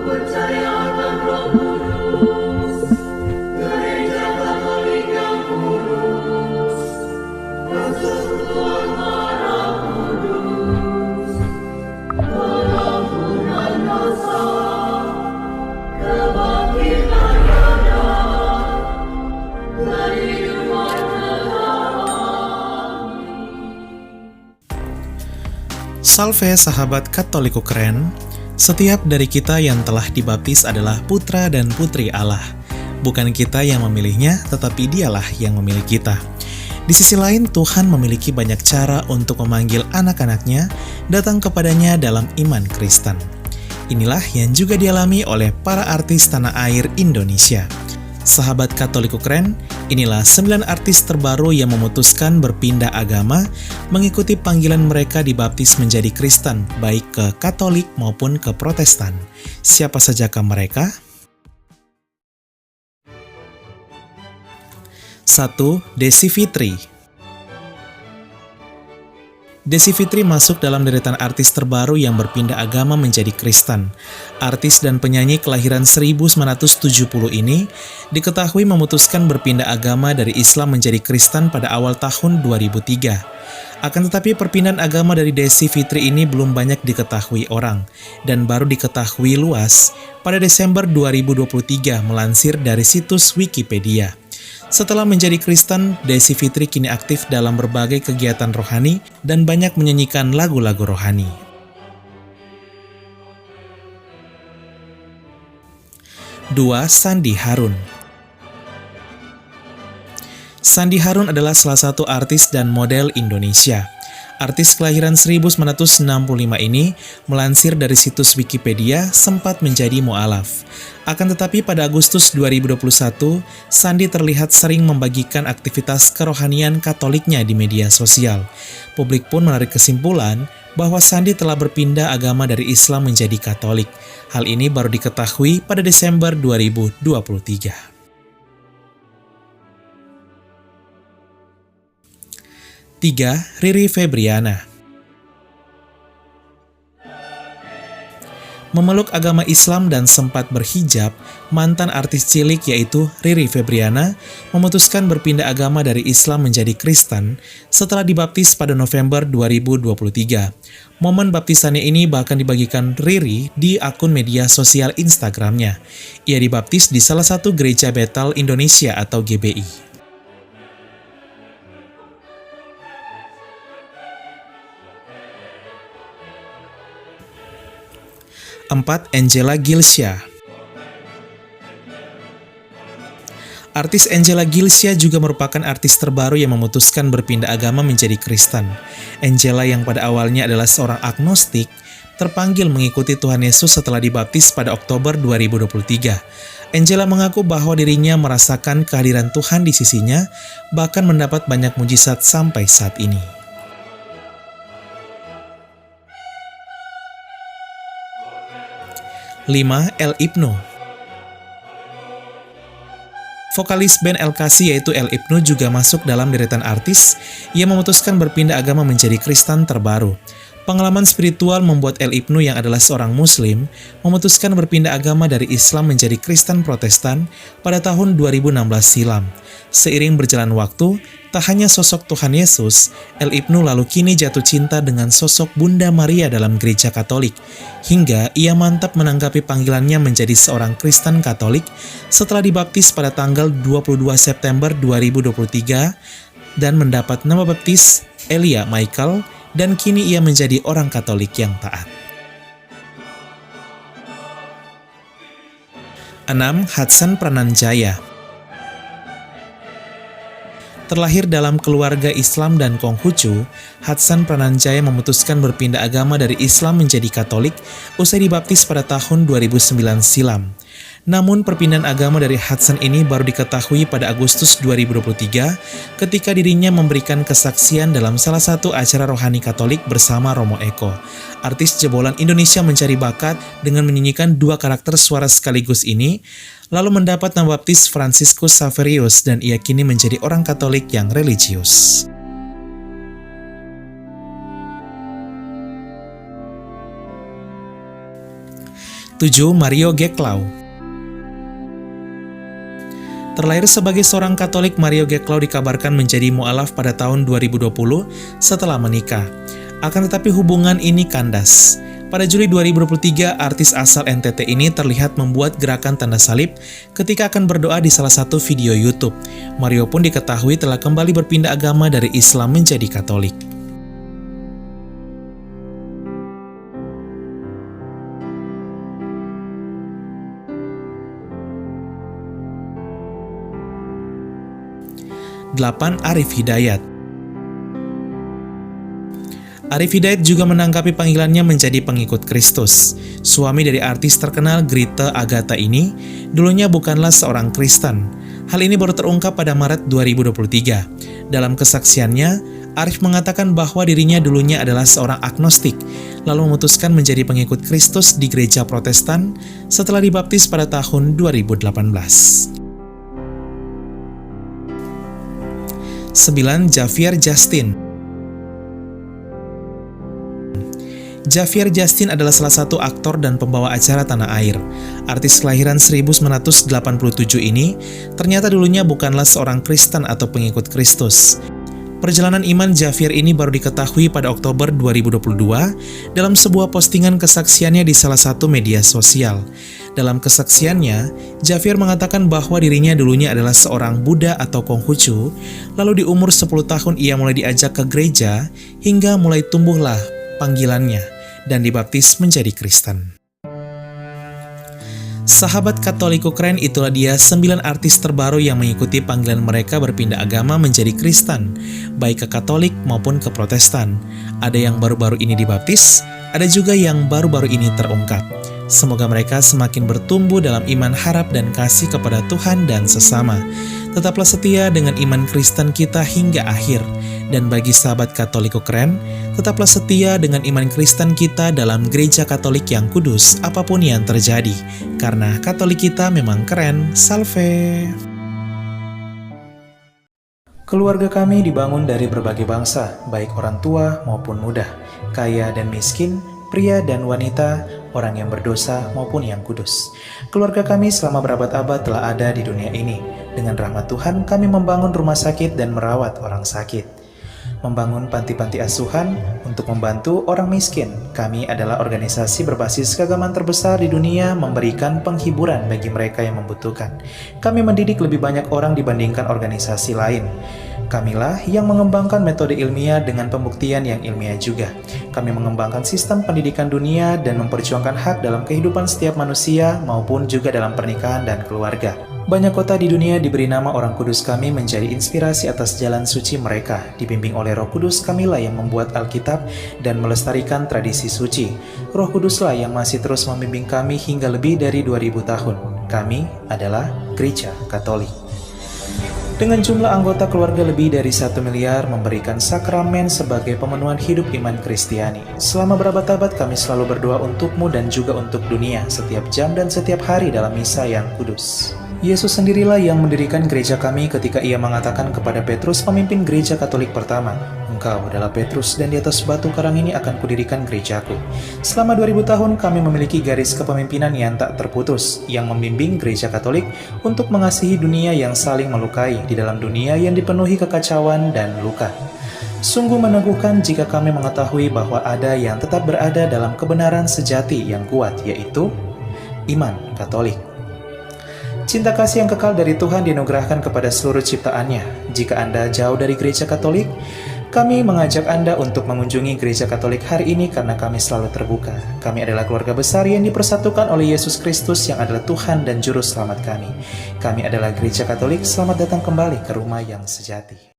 percaya akan Roh Kudus, Gereja Katolik yang kudus, persekutuan darah kudus, pengampunan dosa, kebangkitan badan, dan hidup kekal. Salve sahabat Katoliku keren, setiap dari kita yang telah dibaptis adalah putra dan putri Allah. Bukan kita yang memilihnya, tetapi dialah yang memilih kita. Di sisi lain, Tuhan memiliki banyak cara untuk memanggil anak-anaknya datang kepadanya dalam iman Kristen. Inilah yang juga dialami oleh para artis tanah air Indonesia. Sahabat Katoliku keren, inilah 9 artis terbaru yang memutuskan berpindah agama, mengikuti panggilan mereka dibaptis menjadi Kristen, baik ke Katolik maupun ke Protestan. Siapa sajakah mereka? 1. Desi Fitri. Desi Fitri masuk dalam deretan artis terbaru yang berpindah agama menjadi Kristen. Artis dan penyanyi kelahiran 1970 ini diketahui memutuskan berpindah agama dari Islam menjadi Kristen pada awal tahun 2003. Akan tetapi perpindahan agama dari Desi Fitri ini belum banyak diketahui orang, dan baru diketahui luas pada Desember 2023 melansir dari situs Wikipedia. Setelah menjadi Kristen, Desi Fitri kini aktif dalam berbagai kegiatan rohani dan banyak menyanyikan lagu-lagu rohani. 2. Sandi Harun. Sandi Harun adalah salah satu artis dan model Indonesia. Artis kelahiran 1965 ini, melansir dari situs Wikipedia, sempat menjadi mu'alaf. Akan tetapi pada Agustus 2021, Sandi terlihat sering membagikan aktivitas kerohanian Katoliknya di media sosial. Publik pun menarik kesimpulan bahwa Sandi telah berpindah agama dari Islam menjadi Katolik. Hal ini baru diketahui pada Desember 2023. 3. Riri Febriana. Memeluk agama Islam dan sempat berhijab, mantan artis cilik yaitu Riri Febriana memutuskan berpindah agama dari Islam menjadi Kristen setelah dibaptis pada November 2023. Momen baptisannya ini bahkan dibagikan Riri di akun media sosial Instagramnya. Ia dibaptis di salah satu gereja Bethel Indonesia atau GBI. 4. Angela Gilsya. Artis Angela Gilsya juga merupakan artis terbaru yang memutuskan berpindah agama menjadi Kristen. Angela yang pada awalnya adalah seorang agnostik, terpanggil mengikuti Tuhan Yesus setelah dibaptis pada Oktober 2023. Angela mengaku bahwa dirinya merasakan kehadiran Tuhan di sisinya, bahkan mendapat banyak mujizat sampai saat ini. 5. El Ibnu. Vokalis band El Kasi yaitu El Ibnu juga masuk dalam deretan artis yang memutuskan berpindah agama menjadi Kristen terbaru. Pengalaman spiritual membuat El Ibnu yang adalah seorang Muslim memutuskan berpindah agama dari Islam menjadi Kristen Protestan pada tahun 2016 silam. Seiring berjalan waktu, tak hanya sosok Tuhan Yesus, El Ibnu lalu kini jatuh cinta dengan sosok Bunda Maria dalam gereja Katolik, hingga ia mantap menanggapi panggilannya menjadi seorang Kristen Katolik setelah dibaptis pada tanggal 22 September 2023 dan mendapat nama baptis Elia Michael, dan kini ia menjadi orang Katolik yang taat. 6. Hudson Prananjaya. Terlahir dalam keluarga Islam dan Konghucu, Hudson Prananjaya memutuskan berpindah agama dari Islam menjadi Katolik usai dibaptis pada tahun 2009 silam. Namun perpindahan agama dari Hudson ini baru diketahui pada Agustus 2023 ketika dirinya memberikan kesaksian dalam salah satu acara rohani Katolik bersama Romo Eko. Artis jebolan Indonesia mencari bakat dengan menyanyikan 2 karakter suara sekaligus ini, lalu mendapat nama baptis Franciscus Saverius dan ia kini menjadi orang Katolik yang religius. 7. 7. Mario Geklau. Terlahir sebagai seorang Katolik, Mario Geklau dikabarkan menjadi mu'alaf pada tahun 2020 setelah menikah. Akan tetapi hubungan ini kandas. Pada Juli 2023, artis asal NTT ini terlihat membuat gerakan tanda salib ketika akan berdoa di salah satu video YouTube. Mario pun diketahui telah kembali berpindah agama dari Islam menjadi Katolik. Delapan. Arif Hidayat. Arif Hidayat juga menanggapi panggilannya menjadi pengikut Kristus. Suami dari artis terkenal Grita Agatha ini dulunya bukanlah seorang Kristen. Hal ini baru terungkap pada Maret 2023. Dalam kesaksiannya, Arif mengatakan bahwa dirinya dulunya adalah seorang agnostik, lalu memutuskan menjadi pengikut Kristus di gereja Protestan setelah dibaptis pada tahun 2018. 9. Javier Justin. Javier Justin adalah salah satu aktor dan pembawa acara tanah air. Artis kelahiran 1987 ini ternyata dulunya bukanlah seorang Kristen atau pengikut Kristus. Perjalanan iman Javier ini baru diketahui pada Oktober 2022 dalam sebuah postingan kesaksiannya di salah satu media sosial. Dalam kesaksiannya, Javier mengatakan bahwa dirinya dulunya adalah seorang Buddha atau Konghucu, lalu di umur 10 tahun ia mulai diajak ke gereja hingga mulai tumbuhlah panggilannya dan dibaptis menjadi Kristen. Sahabat Katoliko keren, itulah dia 9 artis terbaru yang mengikuti panggilan mereka berpindah agama menjadi Kristen, baik ke Katolik maupun ke Protestan. Ada yang baru-baru ini dibaptis, ada juga yang baru-baru ini terungkap. Semoga mereka semakin bertumbuh dalam iman, harap, dan kasih kepada Tuhan dan sesama. Tetaplah setia dengan iman Kristen kita hingga akhir. Dan bagi sahabat Katoliko keren, tetaplah setia dengan iman Kristen kita dalam gereja Katolik yang kudus apapun yang terjadi. Karena Katolik kita memang keren. Salve! Keluarga kami dibangun dari berbagai bangsa, baik orang tua maupun muda, kaya dan miskin, pria dan wanita, orang yang berdosa maupun yang kudus. Keluarga kami selama berabad-abad telah ada di dunia ini. Dengan rahmat Tuhan, kami membangun rumah sakit dan merawat orang sakit. Membangun panti-panti asuhan untuk membantu orang miskin. Kami adalah organisasi berbasis keagamaan terbesar di dunia, memberikan penghiburan bagi mereka yang membutuhkan. Kami mendidik lebih banyak orang dibandingkan organisasi lain. Kamilah yang mengembangkan metode ilmiah dengan pembuktian yang ilmiah juga. Kami mengembangkan sistem pendidikan dunia dan memperjuangkan hak dalam kehidupan setiap manusia maupun juga dalam pernikahan dan keluarga. Banyak kota di dunia diberi nama orang kudus kami menjadi inspirasi atas jalan suci mereka. Dibimbing oleh Roh Kudus, kamilah yang membuat Alkitab dan melestarikan tradisi suci. Roh Kuduslah yang masih terus membimbing kami hingga lebih dari 2000 tahun. Kami adalah Gereja Katolik. Dengan jumlah anggota keluarga lebih dari 1 miliar, memberikan sakramen sebagai pemenuhan hidup iman Kristiani. Selama berabad-abad kami selalu berdoa untukmu dan juga untuk dunia, setiap jam dan setiap hari dalam misa yang kudus. Yesus sendirilah yang mendirikan gereja kami ketika ia mengatakan kepada Petrus, pemimpin gereja Katolik pertama, "Engkau adalah Petrus dan di atas batu karang ini akan kudirikan gerejaku." Selama 2000 tahun kami memiliki garis kepemimpinan yang tak terputus, yang membimbing gereja Katolik untuk mengasihi dunia yang saling melukai di dalam dunia yang dipenuhi kekacauan dan luka. Sungguh meneguhkan jika kami mengetahui bahwa ada yang tetap berada dalam kebenaran sejati yang kuat, yaitu iman Katolik. Cinta kasih yang kekal dari Tuhan dianugerahkan kepada seluruh ciptaannya. Jika Anda jauh dari gereja Katolik, kami mengajak Anda untuk mengunjungi gereja Katolik hari ini karena kami selalu terbuka. Kami adalah keluarga besar yang dipersatukan oleh Yesus Kristus yang adalah Tuhan dan Juru Selamat kami. Kami adalah gereja Katolik, selamat datang kembali ke rumah yang sejati.